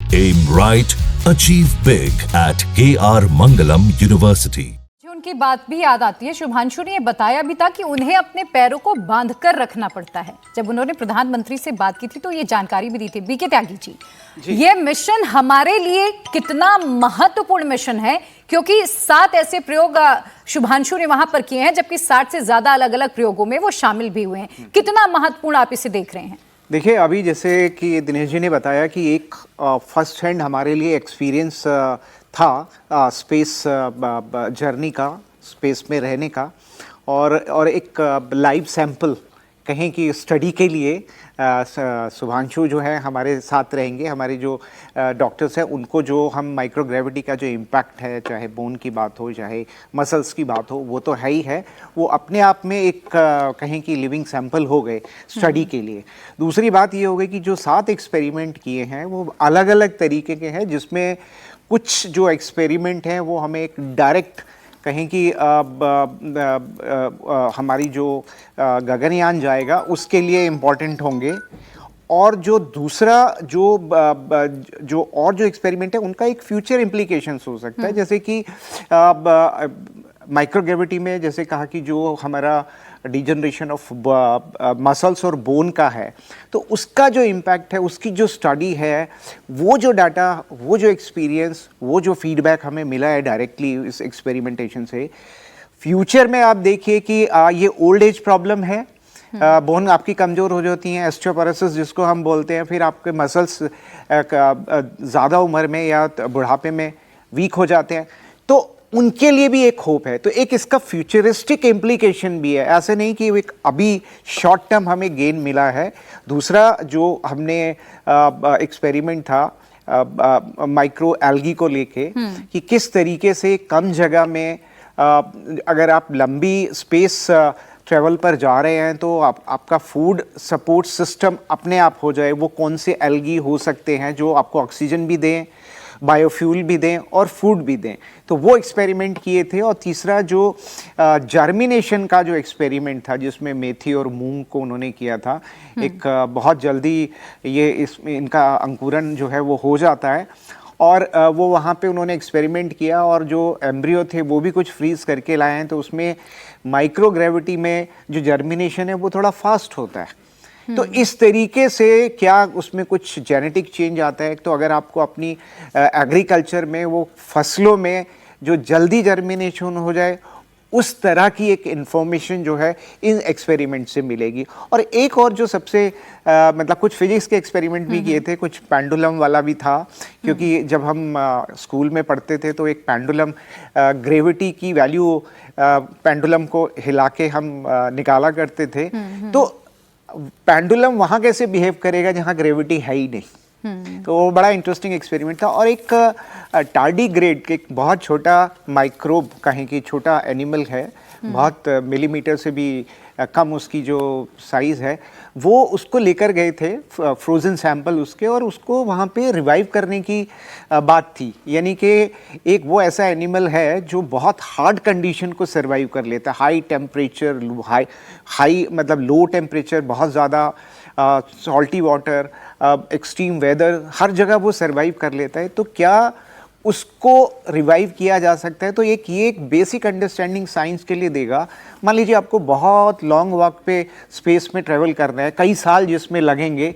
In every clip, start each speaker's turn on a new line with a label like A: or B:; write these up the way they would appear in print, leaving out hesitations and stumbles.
A: Aim right, achieve big at KR Mangalam University.
B: उनकी बात भी याद आती है। शुभांशु ने ये बताया भी था कि उन्हें अपने पैरों को बांध कर रखना पड़ता है। जब उन्होंने प्रधानमंत्री से बात की थी तो ये जानकारी भी दी थी। बीके त्यागी जी, ये मिशन हमारे लिए कितना महत्वपूर्ण मिशन है, क्योंकि 7 ऐसे प्रयोग शुभांशु ने वहां पर किए हैं, जबकि 60 से ज्यादा अलग अलग प्रयोगों में वो शामिल भी हुए हैं। कितना महत्वपूर्ण आप इसे देख रहे हैं?
C: देखिए, अभी जैसे कि दिनेश जी ने बताया कि एक फर्स्ट हैंड हमारे लिए एक्सपीरियंस था स्पेस जर्नी का, स्पेस में रहने का, और एक लाइव सैंपल कहें कि स्टडी के लिए शुभांशु जो है हमारे साथ रहेंगे। हमारे जो डॉक्टर्स हैं उनको जो हम माइक्रोग्रेविटी का जो इम्पैक्ट है, चाहे बोन की बात हो चाहे मसल्स की बात हो, वो तो है ही है। वो अपने आप में एक कहें कि लिविंग सैंपल हो गए स्टडी के लिए। दूसरी बात ये हो गई कि जो 7 एक्सपेरिमेंट किए हैं वो अलग अलग तरीके के हैं, जिसमें कुछ जो एक्सपेरिमेंट हैं वो हमें एक डायरेक्ट कहें कि हमारी जो गगनयान जाएगा उसके लिए इम्पॉर्टेंट होंगे, और जो दूसरा जो और जो एक्सपेरिमेंट है उनका एक फ्यूचर इम्प्लीकेशंस हो सकता है। जैसे कि माइक्रोग्रेविटी में जैसे कहा कि जो हमारा डिजनरेशन ऑफ मसल्स और बोन का है, तो उसका जो इम्पैक्ट है, उसकी जो स्टडी है, वो जो डाटा, वो जो एक्सपीरियंस, वो जो फीडबैक हमें मिला है डायरेक्टली इस एक्सपेरिमेंटेशन से, फ्यूचर में आप देखिए कि ये ओल्ड एज प्रॉब्लम है, बोन आपकी कमज़ोर हो जाती हैं, ऑस्टियोपोरोसिस जिसको हम बोलते हैं, फिर आपके मसल्स ज़्यादा उम्र में या बुढ़ापे में वीक हो जाते हैं, तो उनके लिए भी एक होप है। तो एक इसका फ्यूचरिस्टिक इम्प्लीकेशन भी है, ऐसे नहीं कि एक अभी शॉर्ट टर्म हमें गेन मिला है। दूसरा जो हमने एक्सपेरिमेंट था माइक्रो एल्गी को लेके कि किस तरीके से कम जगह में अगर आप लंबी स्पेस ट्रेवल पर जा रहे हैं तो आपका फूड सपोर्ट सिस्टम अपने आप हो जाए। वो कौन से एल्गी हो सकते हैं जो आपको ऑक्सीजन भी दें, बायोफ्यूल भी दें और फूड भी दें, तो वो एक्सपेरिमेंट किए थे। और तीसरा जो जर्मिनेशन का जो एक्सपेरिमेंट था, जिसमें मेथी और मूंग को उन्होंने किया था, एक बहुत जल्दी ये इसमें इनका अंकुरण जो है वो हो जाता है, और वो वहाँ पे उन्होंने एक्सपेरिमेंट किया, और जो एम्ब्रियो थे वो भी कुछ फ्रीज करके लाए हैं, तो उसमें माइक्रोग्रेविटी में जो जर्मिनेशन है वो थोड़ा फास्ट होता है। तो इस तरीके से क्या उसमें कुछ जेनेटिक चेंज आता है, तो अगर आपको अपनी एग्रीकल्चर में वो फसलों में जो जल्दी जर्मिनेशन हो जाए, उस तरह की एक इन्फॉर्मेशन जो है इन एक्सपेरिमेंट से मिलेगी। और एक और जो सबसे मतलब कुछ फिजिक्स के एक्सपेरिमेंट भी किए थे, कुछ पेंडुलम वाला भी था, क्योंकि जब हम स्कूल में पढ़ते थे तो एक पेंडुलम ग्रेविटी की वैल्यू पेंडुलम को हिला के हम निकाला करते थे। तो पेंडुलम वहाँ कैसे बिहेव करेगा जहाँ ग्रेविटी है ही नहीं, तो वो बड़ा इंटरेस्टिंग एक्सपेरिमेंट था। और एक टार्डीग्रेड, एक बहुत छोटा माइक्रोब कहें कि छोटा एनिमल है, बहुत मिलीमीटर से भी कम उसकी जो साइज़ है, वो उसको लेकर गए थे फ्रोज़न सैंपल उसके, और उसको वहाँ पे रिवाइव करने की बात थी। यानी कि एक वो ऐसा एनिमल है जो बहुत हार्ड कंडीशन को सर्वाइव कर लेता है, हाई टेम्परेचर, हाई मतलब लो टेम्परेचर, बहुत ज़्यादा सॉल्टी वाटर, एक्सट्रीम वेदर, हर जगह वो सर्वाइव कर लेता है। तो क्या उसको रिवाइव किया जा सकता है? तो ये एक बेसिक अंडरस्टैंडिंग साइंस के लिए देगा। मान लीजिए आपको बहुत लॉन्ग वॉक पे स्पेस में ट्रेवल करना है, कई साल जिसमें लगेंगे,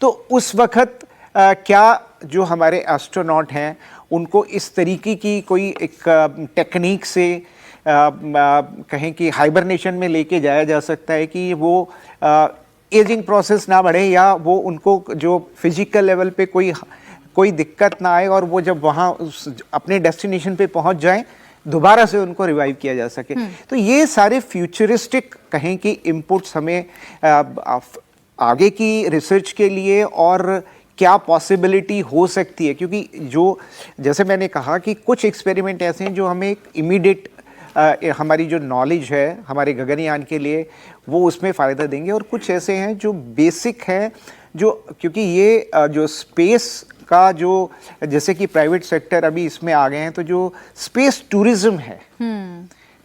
C: तो उस वक्त क्या जो हमारे एस्ट्रोनॉट हैं उनको इस तरीके की कोई एक टेक्निक से कहें कि हाइबरनेशन में लेके जाया जा सकता है कि वो एजिंग प्रोसेस ना बढ़े, या वो उनको जो फिजिकल लेवल पे कोई दिक्कत ना आए, और वो जब वहाँ अपने डेस्टिनेशन पे पहुँच जाएं दोबारा से उनको रिवाइव किया जा सके। तो ये सारे फ्यूचरिस्टिक कहें कि इनपुट्स हमें आगे की रिसर्च के लिए और क्या पॉसिबिलिटी हो सकती है, क्योंकि जो जैसे मैंने कहा कि कुछ एक्सपेरिमेंट ऐसे हैं जो हमें एक इमीडिएट हमारी जो नॉलेज है हमारे गगनयान के लिए वो उसमें फ़ायदा देंगे, और कुछ ऐसे हैं जो बेसिक हैं, जो क्योंकि ये जो स्पेस का जो जैसे कि प्राइवेट सेक्टर अभी इसमें आ गए हैं, तो जो स्पेस टूरिज्म है,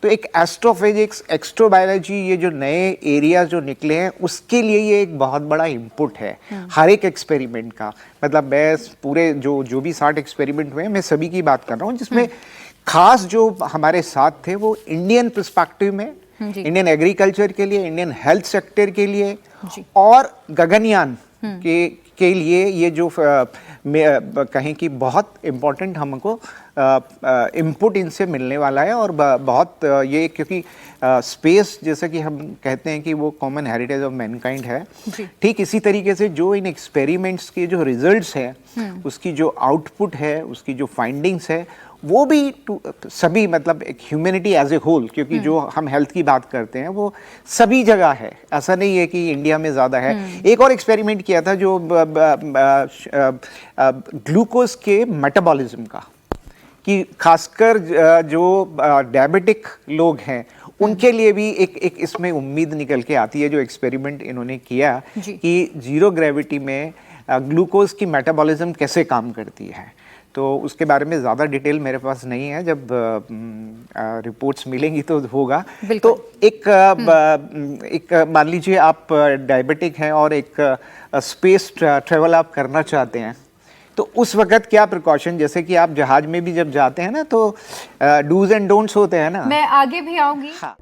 C: तो एक एस्ट्रोफिजिक्स, एक्स्ट्रोबायोलॉजी, ये जो नए एरियाज जो निकले हैं उसके लिए ये एक बहुत बड़ा इनपुट है हर एक एक्सपेरिमेंट का। मतलब मैं पूरे जो भी 60 एक्सपेरिमेंट हुए हैं मैं सभी की बात कर रहा हूँ, जिसमें खास जो हमारे साथ थे वो इंडियन पर्सपेक्टिव में, इंडियन एग्रीकल्चर के लिए, इंडियन हेल्थ सेक्टर के लिए और गगनयान के लिए ये जो कहें कि बहुत इम्पोर्टेंट हमको इनपुट इनसे मिलने वाला है। और बहुत ये, क्योंकि स्पेस जैसा कि हम कहते हैं कि वो कॉमन हेरिटेज ऑफ मैनकाइंड है, ठीक इसी तरीके से जो इन एक्सपेरिमेंट्स के जो रिजल्ट्स हैं, उसकी जो आउटपुट है, उसकी जो फाइंडिंग्स है, वो भी सभी, मतलब एक ह्यूमैनिटी एज ए होल, क्योंकि जो हम हेल्थ की बात करते हैं वो सभी जगह है, ऐसा नहीं है कि इंडिया में ज़्यादा है। एक और एक्सपेरिमेंट किया था जो ग्लूकोज के मेटाबॉलिज्म का, कि खासकर जो डायबिटिक लोग हैं उनके लिए भी एक इसमें उम्मीद निकल के आती है। जो एक्सपेरिमेंट इन्होंने किया कि जीरो ग्रेविटी में ग्लूकोज की मेटाबॉलिज्म कैसे काम करती है, तो उसके बारे में ज़्यादा डिटेल मेरे पास नहीं है, जब रिपोर्ट्स मिलेंगी तो होगा। तो एक मान लीजिए आप डायबिटिक हैं और एक स्पेस ट्रेवल आप करना चाहते हैं, तो उस वक्त क्या प्रिकॉशन, जैसे कि आप जहाज में भी जब जाते हैं ना तो डूज एंड डोंट्स होते हैं ना।
B: मैं आगे भी आऊंगी।
C: हाँ।